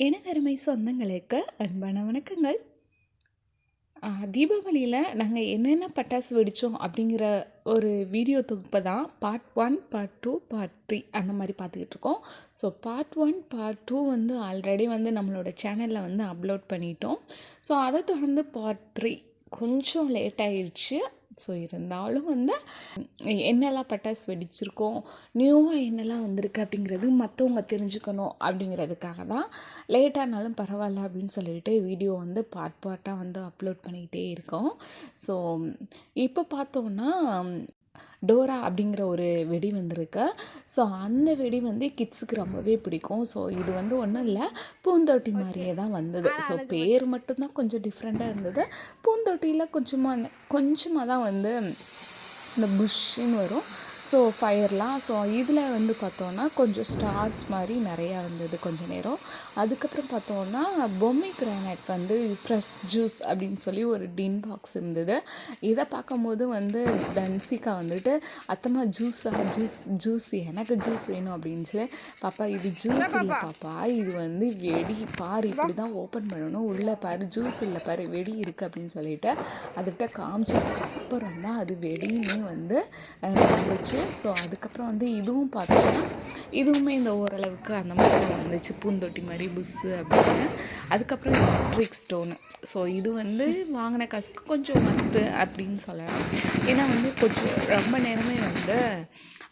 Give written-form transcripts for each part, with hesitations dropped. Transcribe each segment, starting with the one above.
எனதருமை சொந்தங்களுக்கு அன்பான வணக்கங்கள். தீபாவளியில் நாங்கள் என்னென்ன பட்டாசு வெடித்தோம் அப்படிங்கிற ஒரு வீடியோ தொகுப்பை தான் பார்ட் 1, பார்ட் 2, பார்ட் 3 அந்த மாதிரி பார்த்துக்கிட்டு இருக்கோம். ஸோ பார்ட் 1, பார்ட் 2 வந்து ஆல்ரெடி வந்து நம்மளோட சேனலில் வந்து அப்லோட் பண்ணிட்டோம். ஸோ அதை தொடர்ந்து பார்ட் 3 கொஞ்சம் லேட் ஆயிடுச்சு. ஸோ இருந்தாலும் வந்து என்னெல்லாம் பட்டாசு வெடிச்சிருக்கோம், நியூவாக என்னெல்லாம் வந்திருக்கு அப்படிங்கிறது மற்றவங்க தெரிஞ்சுக்கணும் அப்படிங்கிறதுக்காக தான் லேட்டானாலும் பரவாயில்ல அப்படின்னு சொல்லிட்டு வீடியோ வந்து பார்ட்டாக வந்து அப்லோட் பண்ணிக்கிட்டே இருக்கோம். ஸோ இப்போ பார்த்தோன்னா டோரா அப்படிங்கிற ஒரு வெடி வந்திருக்கு. ஸோ அந்த வெடி வந்து கிட்ஸுக்கு ரொம்பவே பிடிக்கும். ஸோ இது வந்து ஒன்றும் இல்லை, பூந்தொட்டி மாதிரியே தான் வந்தது. ஸோ பேர் மட்டும்தான் கொஞ்சம் டிஃப்ரெண்ட்டாக இருந்தது. பூந்தொட்டியில் கொஞ்சமாக தான் வந்து இந்த புஷ்ஷின்னு வரும். ஸோ ஃபயர்லாம். ஸோ இதில் வந்து பார்த்தோன்னா கொஞ்சம் ஸ்டார்ஸ் மாதிரி நிறையா இருந்தது கொஞ்சம் நேரம். அதுக்கப்புறம் பார்த்தோன்னா பொம்மை கிரானைட் வந்து ஃப்ரெஷ் ஜூஸ் அப்படின்னு சொல்லி ஒரு டின் பாக்ஸ் இருந்தது. இதை பார்க்கும்போது வந்து தன்சிகா வந்துட்டு அத்தம்மா ஜூஸ் எனக்கு ஜூஸ் வேணும் அப்படின்ச்சு. பாப்பா இது ஜூஸ் இல்லை பாப்பா, இது வந்து வெடி பாரு, இப்படி தான் ஓப்பன் பண்ணணும், உள்ளே பாரு ஜூஸ் இல்லை பாரு வெடி இருக்குது அப்படின்னு சொல்லிட்டு அதுக்கிட்ட காமிச்சதுக்கப்புறம் தான் அது வெடின்னு வந்து நம்பிச்சு. ஸோ அதுக்கப்புறம் வந்து இதுவும் பார்த்தோன்னா இதுவுமே இந்த ஓரளவுக்கு அந்த மாதிரி வந்துச்சு, பூந்தொட்டி மாதிரி புஷ்ஷு அப்படின்னு. அதுக்கப்புறம் எலக்ட்ரிக் ஸ்டோனு. ஸோ இது வந்து வாங்கின காசுக்கு கொஞ்சம் மத்து அப்படின்னு சொல்லலாம். ஏன்னா வந்து கொஞ்சம் ரொம்ப நேரமே வந்து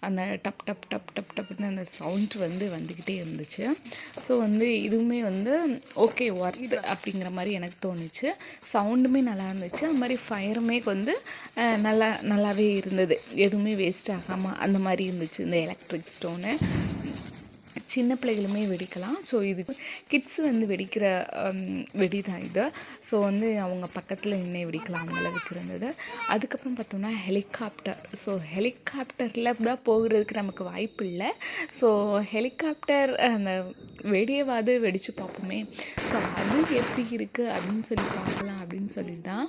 அந்த டப் டப் டப் டப் டப்னு அந்த சவுண்ட் வந்து வந்துக்கிட்டே இருந்துச்சு. ஸோ வந்து இதுவுமே வந்து ஓகே ஒர்த்து அப்படிங்கிற மாதிரி எனக்கு தோணுச்சு. சவுண்டுமே நல்லா இருந்துச்சு, அது மாதிரி ஃபயருமே வந்து நல்லாவே இருந்தது, எதுவுமே வேஸ்ட் ஆகாமல் அந்த மாதிரி இருந்துச்சு இந்த எலக்ட்ரிக் ஸ்டோனு. சின்ன பிள்ளைகளுமே வெடிக்கலாம். ஸோ இது கிட்ஸு வந்து வெடிக்கிற வெடி தான் இது. ஸோ வந்து அவங்க பக்கத்தில் நின்று வெடிக்கலாம் அந்த அளவுக்கு இருந்தது. அதுக்கப்புறம் பார்த்தோம்னா ஹெலிகாப்டர். ஸோ ஹெலிகாப்டரில் தான் போகிறதுக்கு நமக்கு வாய்ப்பு இல்லை. ஸோ ஹெலிகாப்டர் அந்த வெடியவாது வெடித்து பார்ப்போமே, ஸோ அது எப்படி இருக்குது அப்படின்னு சொல்லி பார்க்கலாம் அப்படின்னு சொல்லி தான்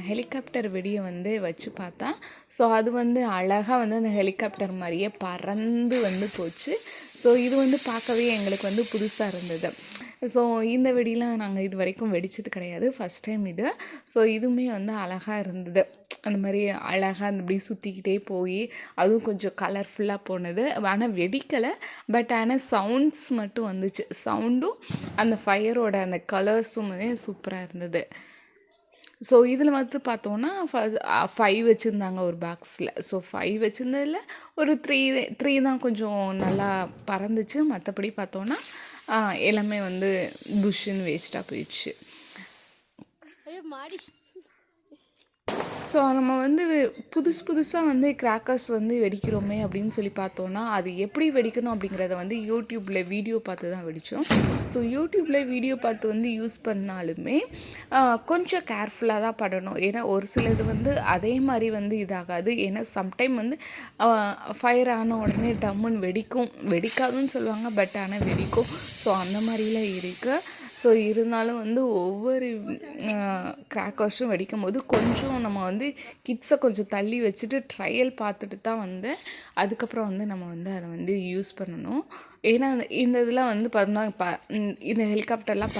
ஹெலிகாப்டர் வெடியை வந்து வச்சு பார்த்தா. ஸோ அது வந்து அழகாக வந்து அந்த ஹெலிகாப்டர் மாதிரியே பறந்து வந்து போச்சு. ஸோ இது வந்து பார்க்கவே எங்களுக்கு வந்து புதுசாக இருந்தது. ஸோ இந்த வெடிலாம் நாங்கள் இது வரைக்கும் வெடித்தது கிடையாது, ஃபஸ்ட் டைம் இது. ஸோ இதுவுமே வந்து அழகாக இருந்தது, அந்த மாதிரி அழகாக அந்த இப்படி சுற்றிக்கிட்டே போய் அதுவும் கொஞ்சம் கலர்ஃபுல்லாக போனது. ஆனால் வெடிக்கலை, பட் ஆனால் சவுண்ட்ஸ் மட்டும் வந்துச்சு. சவுண்டும் அந்த ஃபயரோட அந்த கலர்ஸும் வந்து சூப்பராக இருந்தது. ஸோ இதில் வந்து பார்த்தோன்னா 5 வச்சுருந்தாங்க ஒரு பாக்ஸில். ஸோ 5 வச்சுருந்ததில் ஒரு 3 தான் கொஞ்சம் நல்லா பறந்துச்சு. மற்றபடி பார்த்தோன்னா எல்லாமே வந்து புஷ்ஷுன்னு வேஸ்ட்டாக போயிடுச்சு. ஸோ நம்ம வந்து புதுசாக வந்து கிராக்கர்ஸ் வந்து வெடிக்கிறோமே அப்படின்னு சொல்லி பார்த்தோன்னா அது எப்படி வெடிக்கணும் அப்படிங்கிறத வந்து யூடியூப்பில் வீடியோ பார்த்து தான் வெடித்தோம். ஸோ யூடியூப்பில் வீடியோ பார்த்து வந்து யூஸ் பண்ணாலுமே கொஞ்சம் கேர்ஃபுல்லாக தான் படணும். ஏன்னா ஒரு சிலது வந்து அதே மாதிரி வந்து இதாகாது. ஏன்னா சம்டைம் வந்து ஃபயர் ஆன உடனே டம்முன்னு வெடிக்காதுன்னு சொல்லுவாங்க, பட் ஆனால் வெடிக்கும். ஸோ அந்த மாதிரிலாம் இருக்குது. ஸோ இருந்தாலும் வந்து ஒவ்வொரு கிராக்கர்ஸும் வெடிக்கும் போது கொஞ்சம் நம்ம வந்து கிட்ஸை கொஞ்சம் தள்ளி வச்சுட்டு ட்ரையல் பார்த்துட்டு தான் வந்து அதுக்கப்புறம் வந்து நம்ம வந்து அதை வந்து யூஸ் பண்ணணும். ஏன்னா இந்த இதெல்லாம் வந்து பார்த்தோம்னா இந்த ஹெலிகாப்டர்லாம்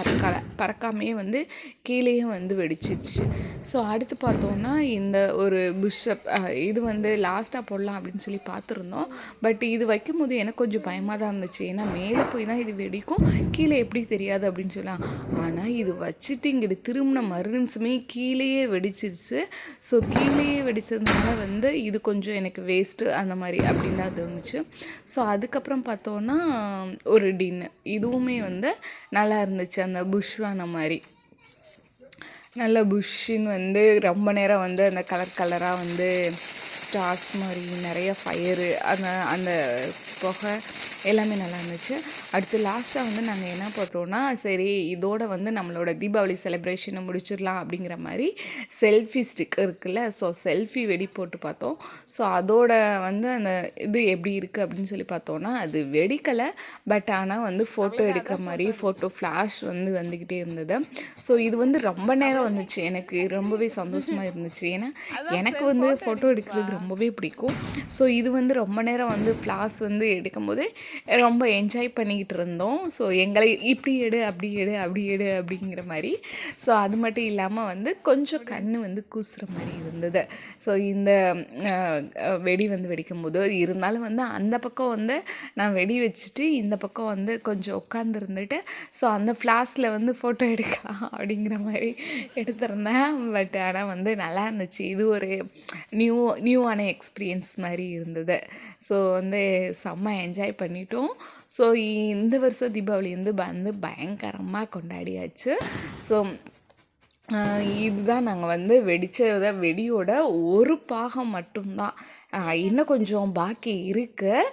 பறக்காமையே வந்து கீழேயே வந்து வெடிச்சிச்சு. ஸோ அடுத்து பார்த்தோன்னா இந்த ஒரு புஷ்அப் இது வந்து லாஸ்ட்டாக போடலாம் அப்படின்னு சொல்லி பார்த்துருந்தோம். பட் இது வைக்கும் போது எனக்கு கொஞ்சம் பயமாக தான் இருந்துச்சு. ஏன்னா மேலே போய் தான் இது வெடிக்கும், கீழே எப்படி தெரியாது அப்படின்னு சொல்லலாம். ஆனால் இது வச்சுட்டு இங்கே திரும்பின மறு நிமிஷமே கீழேயே வெடிச்சிருச்சு. ஸோ கீழேயே வெடிச்சதுனால வந்து இது கொஞ்சம் எனக்கு வேஸ்ட்டு அந்த மாதிரி அப்படின்னு தான் தோணுச்சு. ஸோ அதுக்கப்புறம் பார்த்தோன்னா ஒரு டின்னு இதுவுமே வந்து நல்லா இருந்துச்சு. அந்த புஷ்வான மாதிரி நல்ல புஷ்ஷின்னு வந்து ரொம்ப நேரம் வந்து அந்த கலராக வந்து ஸ்டார்ஸ் மாதிரி நிறைய ஃபயரு அந்த புகை எல்லாமே நல்லா இருந்துச்சு. அடுத்து லாஸ்ட்டாக வந்து நாங்கள் என்ன பார்த்தோன்னா, சரி இதோட வந்து நம்மளோட தீபாவளி செலிப்ரேஷனை முடிச்சிடலாம் அப்படிங்கிற மாதிரி செல்ஃபி ஸ்டிக் இருக்குல்ல, ஸோ செல்ஃபி வெடி போட்டு பார்த்தோம். ஸோ அதோட வந்து அந்த இது எப்படி இருக்குது அப்படின்னு சொல்லி பார்த்தோன்னா அது வெடிக்கலை, பட் ஆனால் வந்து ஃபோட்டோ எடுக்கிற மாதிரி ஃபோட்டோ ஃப்ளாஷ் வந்து வந்துக்கிட்டே இருந்தது. ஸோ இது வந்து ரொம்ப நேரம் வந்துச்சு, எனக்கு ரொம்பவே சந்தோஷமாக இருந்துச்சு. ஏன்னா எனக்கு வந்து ஃபோட்டோ எடுக்கிறது ரொம்பவே பிடிக்கும். ஸோ இது வந்து ரொம்ப நேரம் வந்து ஃப்ளார்ஸ் வந்து எடுக்கும்போது ரொம்ப என்ஜாய் பண்ணிக்கிட்டு இருந்தோம். ஸோ எங்களை இப்படி எடு அப்படி எடு அப்படி எடு அப்படிங்கிற மாதிரி. ஸோ அது மட்டும் இல்லாமல் வந்து கொஞ்சம் கண் வந்து கூசுகிற மாதிரி இருந்தது. ஸோ இந்த வெடி வந்து வெடிக்கும்போது இருந்தாலும் வந்து அந்த பக்கம் வந்து நான் வெடி வச்சுட்டு இந்த பக்கம் வந்து கொஞ்சம் உட்காந்துருந்துட்டு ஸோ அந்த ஃப்ளாஷில் வந்து ஃபோட்டோ எடுக்கலாம் அப்படிங்கிற மாதிரி எடுத்திருந்தேன். பட் ஆனால் வந்து நல்லா இருந்துச்சு. இது ஒரு நியூவான எக்ஸ்பீரியன்ஸ் மாதிரி இருந்தது. ஸோ வந்து செம்ம என்ஜாய் பண்ணிட்டோம். ஸோ இந்த வருஷம் தீபாவளி வந்து பயங்கரமாக கொண்டாடியாச்சு. ஸோ இதுதான் நாங்கள் வந்து வெடியோட ஒரு பாகம் மட்டும்தான். இன்னும் கொஞ்சம் பாக்கி இருக்குது.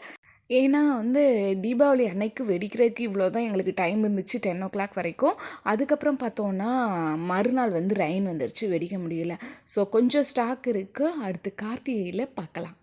ஏன்னா வந்து தீபாவளி அன்னைக்கு வெடிக்கிறதுக்கு இவ்வளோ தான் எங்களுக்கு டைம் இருந்துச்சு, 10 வரைக்கும். அதுக்கப்புறம் பார்த்தோன்னா மறுநாள் வந்து ரெயின் வந்துருச்சு, வெடிக்க முடியல. ஸோ கொஞ்சம் ஸ்டாக் இருக்குது. அடுத்து கார்த்திகையில் பார்க்கலாம்.